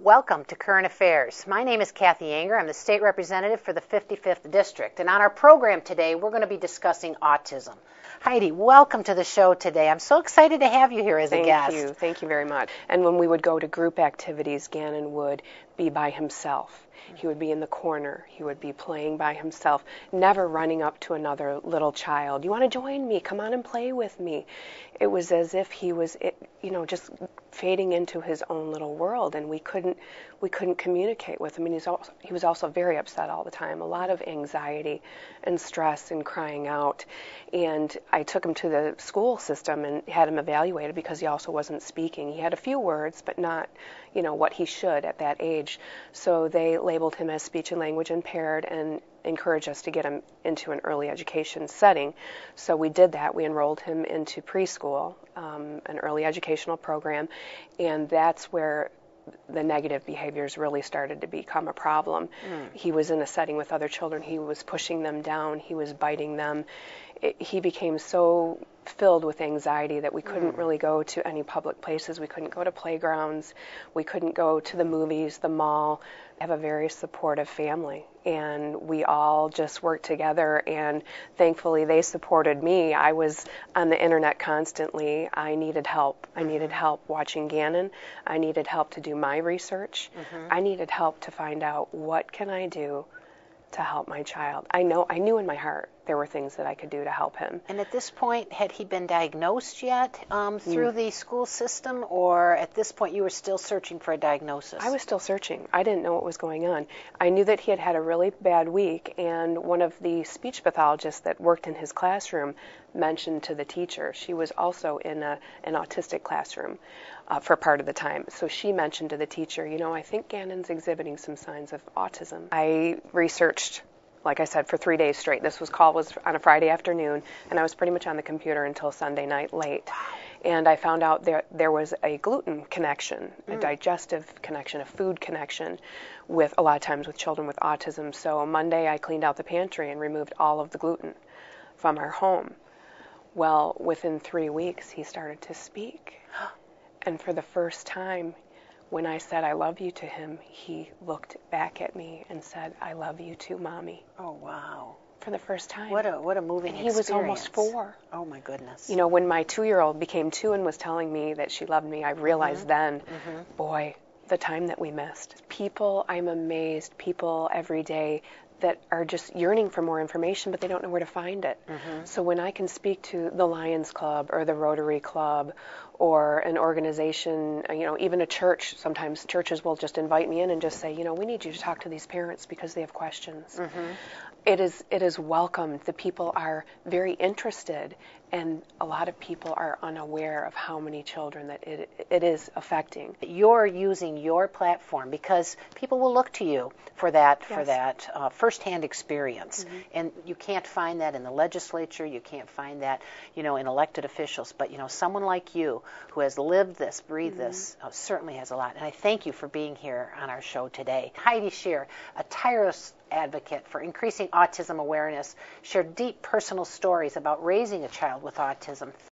Welcome to Current Affairs. My name is Kathy Anger. I'm the state representative for the 55th District. And on our program today, we're going to be discussing autism. Heidi, welcome to the show today. I'm so excited to have you here as a guest. Thank you. Thank you very much. And when we would go to group activities, Gannon would be by himself. He would be in the corner. He would be playing by himself, never running up to another little child. You want to join me? Come on and play with me. It was as if he was, just fading into his own little world, and we couldn't communicate with him. And he was also very upset all the time, a lot of anxiety and stress and crying out. And I took him to the school system and had him evaluated because he also wasn't speaking. He had a few words, but not, what he should at that age. So they labeled him as speech and language impaired and encouraged us to get him into an early education setting. So we did that. We enrolled him into preschool, an early educational program, and that's where the negative behaviors really started to become a problem. He was in a setting with other children. He was pushing them down. He was biting them. He became so filled with anxiety that we couldn't really go to any public places. We couldn't go to playgrounds. We couldn't go to the movies, the mall. I have a very supportive family, and we all just worked together, and thankfully they supported me. I was on the internet constantly. I needed help. I needed help watching Gannon. I needed help to do my research. I needed help to find out what can I do to help my child. I knew in my heart there were things that I could do to help him. And at this point, had he been diagnosed yet through the school system, or at this point you were still searching for a diagnosis? I was still searching. I didn't know what was going on. I knew that he had had a really bad week, and one of the speech pathologists that worked in his classroom mentioned to the teacher. She was also in an autistic classroom for part of the time. So she mentioned to the teacher, I think Gannon's exhibiting some signs of autism. I researched, like I said, for 3 days straight. This call was on a Friday afternoon, and I was pretty much on the computer until Sunday night late. And I found out there was a gluten connection, a digestive connection, a food connection with a lot of times with children with autism. So Monday I cleaned out the pantry and removed all of the gluten from our home. Well, within 3 weeks he started to speak. And for the first time, when I said I love you to him, he looked back at me and said, I love you too, Mommy. Oh, wow. For the first time. What a moving experience. He was almost 4. Oh, my goodness. When my 2-year-old became 2 and was telling me that she loved me, I realized then, boy, the time that we missed. I'm amazed, people every day that are just yearning for more information, but they don't know where to find it. So when I can speak to the Lions Club or the Rotary Club or an organization, even a church, sometimes churches will just invite me in and just say, we need you to talk to these parents because they have questions. It is welcomed. The people are very interested, and a lot of people are unaware of how many children that it is affecting. You're using your platform because people will look to you for that firsthand experience, and you can't find that in the legislature. You can't find that in elected officials. But someone like you who has lived this, breathed this, certainly has a lot. And I thank you for being here on our show today. Heidi Scheer, a tireless advocate for increasing autism awareness, shared deep personal stories about raising a child with autism.